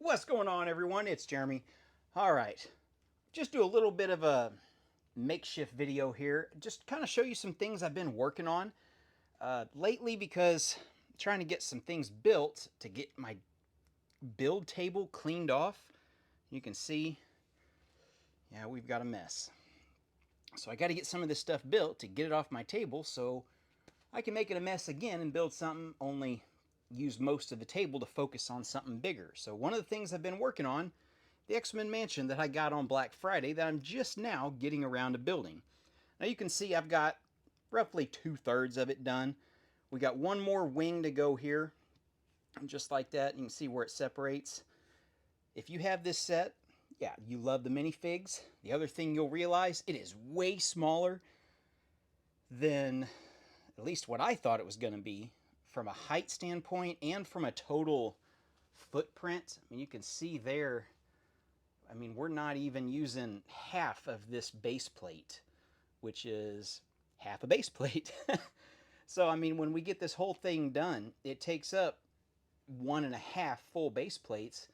What's going on, everyone? It's Jeremy. All right, just do a little bit of a makeshift video here. Just kind of show you some things I've been working on lately because I'm trying to get some things built to get my build table cleaned off. You can see, yeah, we've got a mess. So I got to get some of this stuff built to get it off my table so I can make it a mess again and build something, only use most of the table to focus on something bigger. So one of the things I've been working on, the XMen mansion that I got on Black Friday that I'm just now getting around to building. Now you can see I've got roughly 2/3 of it done. We got one more wing to go here, just like that. You can see where it separates. If you have this set, yeah, you love the minifigs. The other thing you'll realize, it is way smaller than at least what I thought it was going to be from a height standpoint and from a total footprint. I mean, you can see there, I mean, we're not even using half of this base plate, which is half a base plate. So, I mean, when we get this whole thing done, it takes up 1.5 full base plates,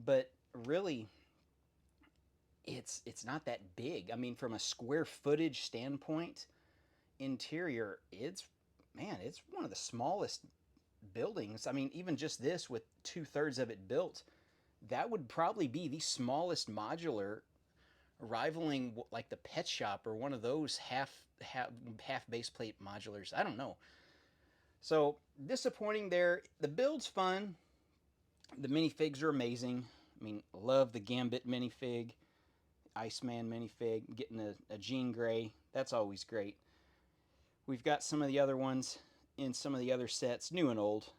but really, it's not that big. I mean, from a square footage standpoint, interior, it's, man, it's one of the smallest buildings. I mean, even just this with 2/3 of it built, that would probably be the smallest modular, rivaling like the Pet Shop or one of those half base plate modulars. I don't know. So disappointing there. The build's fun. The minifigs are amazing. I mean, love the Gambit minifig, Iceman minifig. Getting a Jean Grey, that's always great. We've got some of the other ones in some of the other sets, new and old.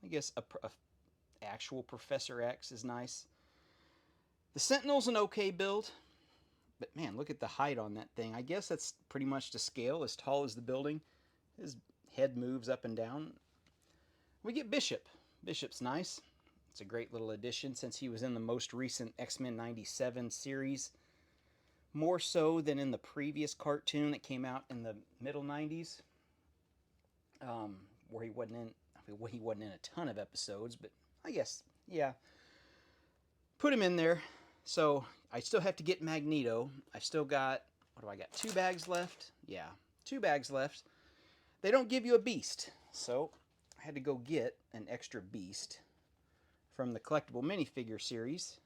I guess a actual Professor X is nice. The Sentinel's an okay build, but man, look at the height on that thing. I guess that's pretty much to scale, as tall as the building. His head moves up and down. We get Bishop. Bishop's nice. It's a great little addition since he was in the most recent X-Men 97 series. More so than in the previous cartoon that came out in the middle 90s, where he wasn't in. I mean, he wasn't in a ton of episodes, but I guess, yeah, put him in there. So I still have to get Magneto. I've still got, what do I got? 2 bags left. Yeah, 2 bags left. They don't give you a beast, so I had to go get an extra beast from the collectible minifigure series,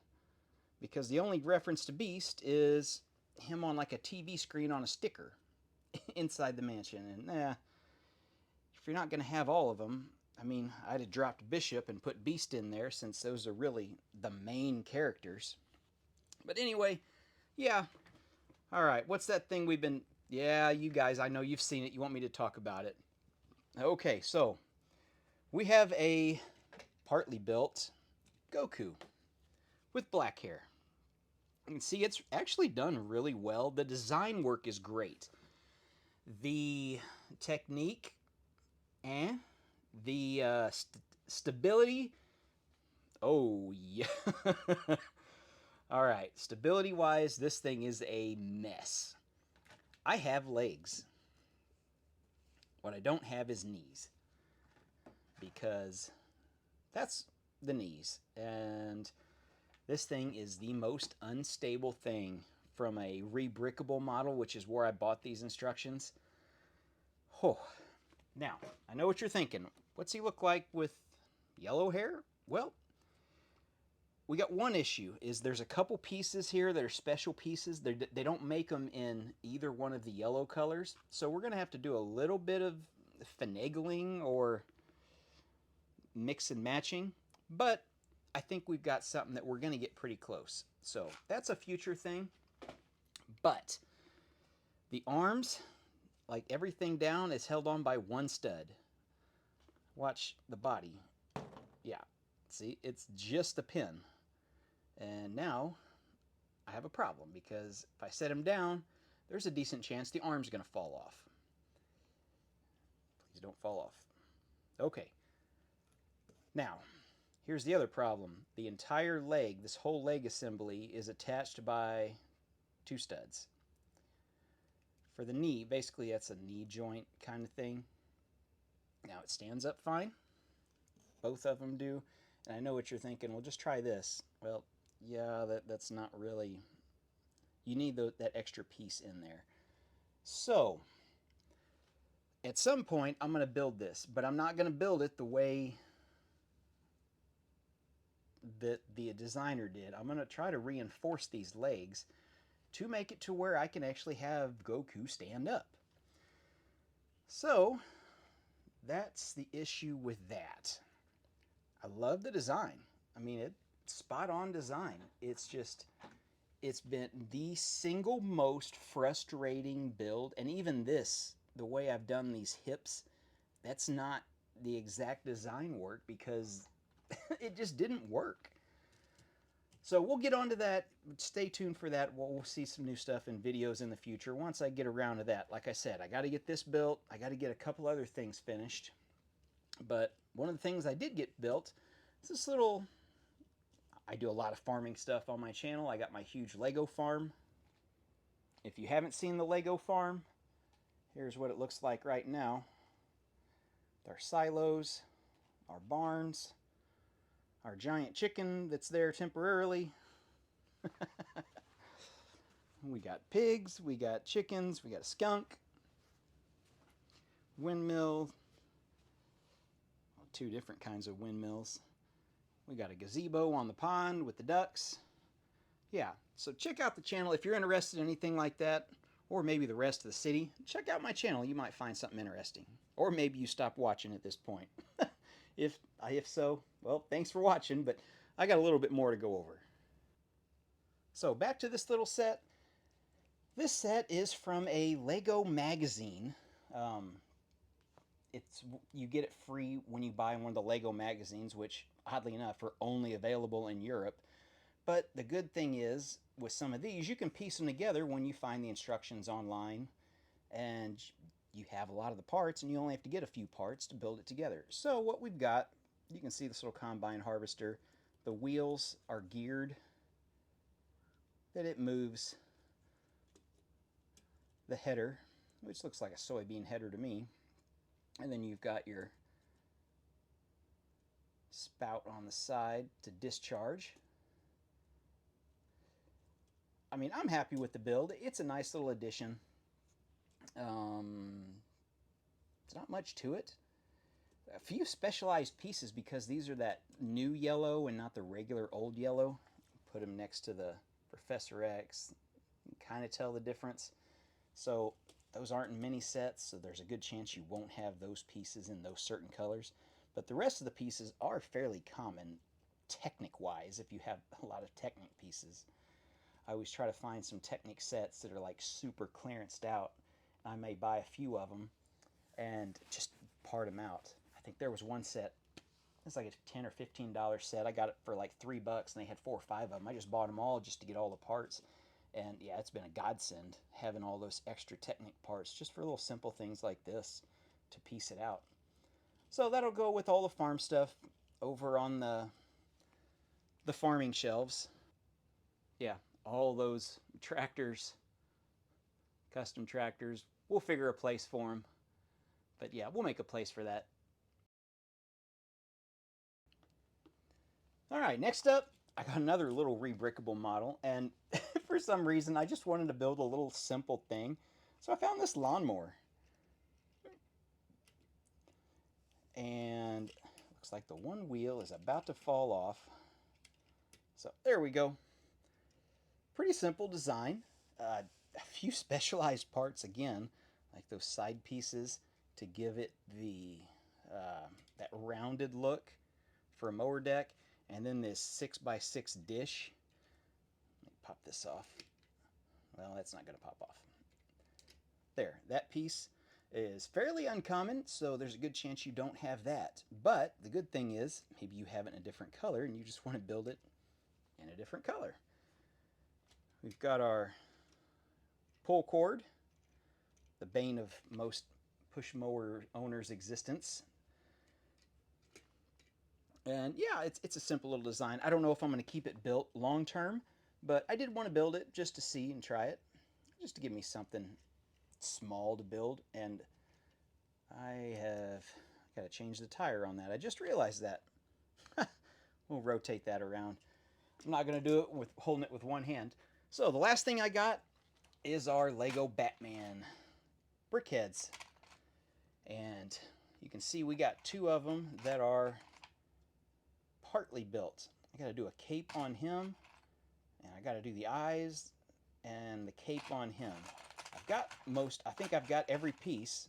because the only reference to Beast is him on like a TV screen on a sticker inside the mansion. And if you're not going to have all of them, I mean, I'd have dropped Bishop and put Beast in there since those are really the main characters. But anyway, yeah. All right, what's that thing we've been... Yeah, you guys, I know you've seen it. You want me to talk about it. Okay, so we have a partly built Goku with black hair. You can see it's actually done really well. The design work is great. The technique, the stability, oh yeah. All right, stability wise, this thing is a mess. I have legs. What I don't have is knees, because that's the knees. And this thing is the most unstable thing from a reBrickable model, which is where I bought these instructions. Oh. Now, I know what you're thinking. What's he look like with yellow hair? Well, we got one issue, is there's a couple pieces here that are special pieces. They don't make them in either one of the yellow colors. So we're going to have to do a little bit of finagling or mix and matching. But I think we've got something that we're going to get pretty close. So that's a future thing. But the arms, like everything down, is held on by one stud. Watch the body. Yeah, see, it's just a pin. And now I have a problem, because if I set him down, there's a decent chance the arm's going to fall off. Please don't fall off. Okay. Now, here's the other problem. The entire leg, this whole leg assembly, is attached by 2 studs. For the knee, basically that's a knee joint kind of thing. Now it stands up fine. Both of them do. And I know what you're thinking, well, just try this. Well, yeah, that's not really, you need that extra piece in there. So, at some point, I'm going to build this, but I'm not going to build it the way that the designer did. I'm going to try to reinforce these legs to make it to where I can actually have Goku stand up. So, that's the issue with that. I love the design. I mean, it's spot on design. It's just, it's been the single most frustrating build. And even this, the way I've done these hips, that's not the exact design work because it just didn't work. So we'll get onto that. Stay tuned for that. We'll see some new stuff in videos in the future once I get around to that. Like I said, I got to get this built. I got to get a couple other things finished. But one of the things I did get built is this little... I do a lot of farming stuff on my channel. I got my huge Lego farm. If you haven't seen the Lego farm, here's what it looks like right now. Our silos, our barns, our giant chicken that's there temporarily. We got pigs, we got chickens, we got a skunk, windmill, two different kinds of windmills. We got a gazebo on the pond with the ducks. Yeah, so check out the channel if you're interested in anything like that, or maybe the rest of the city. Check out my channel. You might find something interesting. Or maybe you stop watching at this point. If so, well, thanks for watching, but I got a little bit more to go over. So back to this little set. This set is from a Lego magazine. You get it free when you buy one of the Lego magazines, which oddly enough are only available in Europe. But the good thing is, with some of these, you can piece them together when you find the instructions online, and you have a lot of the parts, and you only have to get a few parts to build it together. So what we've got, you can see this little combine harvester. The wheels are geared that it moves the header, which looks like a soybean header to me. And then you've got your spout on the side to discharge. I mean, I'm happy with the build. It's a nice little addition. There's not much to it. A few specialized pieces because these are that new yellow and not the regular old yellow. Put them next to the Professor X. You can kind of tell the difference. So those aren't in many sets, so there's a good chance you won't have those pieces in those certain colors. But the rest of the pieces are fairly common, Technic-wise, if you have a lot of Technic pieces. I always try to find some Technic sets that are like super clearanced out. I may buy a few of them and just part them out. I think there was one set, it's like a $10 or $15 set. I got it for like $3 and they had 4 or 5 of them. I just bought them all just to get all the parts. And yeah, it's been a godsend having all those extra Technic parts just for little simple things like this to piece it out. So that'll go with all the farm stuff over on the farming shelves. Yeah, all those tractors, custom tractors, we'll figure a place for them. But yeah, we'll make a place for that. All right, next up, I got another little reBrickable model, and for some reason, I just wanted to build a little simple thing. So I found this lawnmower. And looks like the one wheel is about to fall off. So there we go. Pretty simple design. A few specialized parts again, like those side pieces to give it the that rounded look for a mower deck. And then this 6x6 dish. Let me pop this off. Well, that's not going to pop off. There, that piece is fairly uncommon, so there's a good chance you don't have that. But the good thing is, maybe you have it in a different color and you just want to build it in a different color. We've got our pull cord, the bane of most push mower owners' existence. And yeah, it's a simple little design. I don't know if I'm going to keep it built long term, but I did want to build it just to see and try it, just to give me something small to build. And I have got to change the tire on that. I just realized that. We'll rotate that around. I'm not going to do it with holding it with one hand. So the last thing I got is our Lego Batman brickheads. And you can see we got 2 of them that are partly built. I got to do a cape on him, and I got to do the eyes and the cape on him. I think I've got every piece.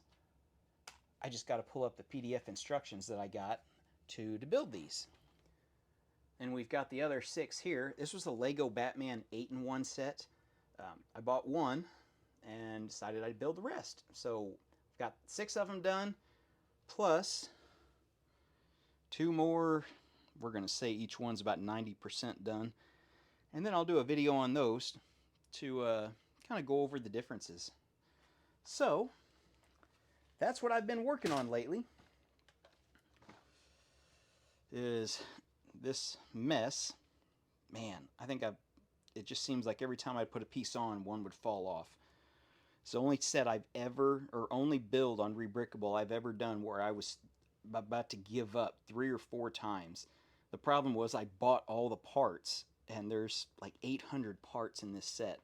I just got to pull up the PDF instructions that I got to build these. And we've got the other 6 here. This was a Lego Batman 8-in-1 set. I bought one and decided I'd build the rest. So I've got 6 of them done, plus 2 more. We're going to say each one's about 90% done. And then I'll do a video on those to kind of go over the differences. So that's what I've been working on lately, is this mess. Man, I think it just seems like every time I put a piece on, one would fall off. It's the only set I've ever, or only build on reBrickable I've ever done where I was about to give up 3 or 4 times. The problem was I bought all the parts, and there's like 800 parts in this set.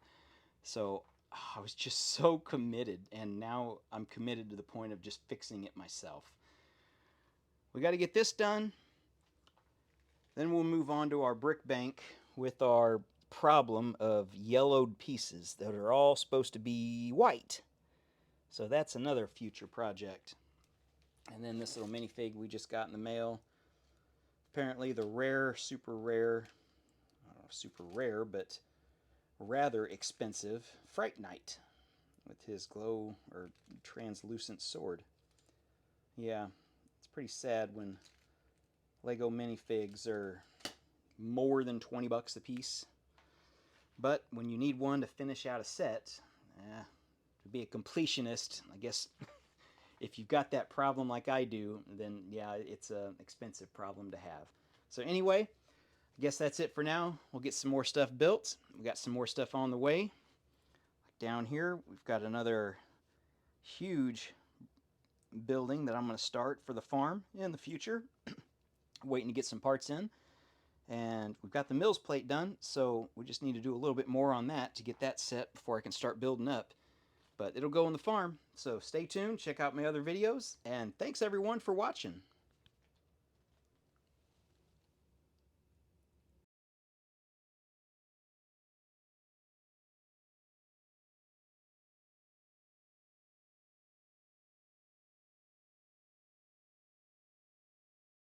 So I was just so committed, and now I'm committed to the point of just fixing it myself. We got to get this done. Then we'll move on to our brick bank with our problem of yellowed pieces that are all supposed to be white. So that's another future project. And then this little minifig we just got in the mail. Apparently the rare, super rare, I don't know, super rare, but rather expensive Fright Knight with his glow or translucent sword. Yeah, it's pretty sad when Lego minifigs are more than 20 bucks a piece. But when you need one to finish out a set, to be a completionist, I guess if you've got that problem like I do, then yeah, it's an expensive problem to have. So anyway, I guess that's it for now. We'll get some more stuff built. We got some more stuff on the way. Down here, we've got another huge building that I'm going to start for the farm in the future. Waiting to get some parts in. And we've got the mills plate done, so we just need to do a little bit more on that to get that set before I can start building up. But it'll go on the farm, so stay tuned, check out my other videos, and thanks everyone for watching.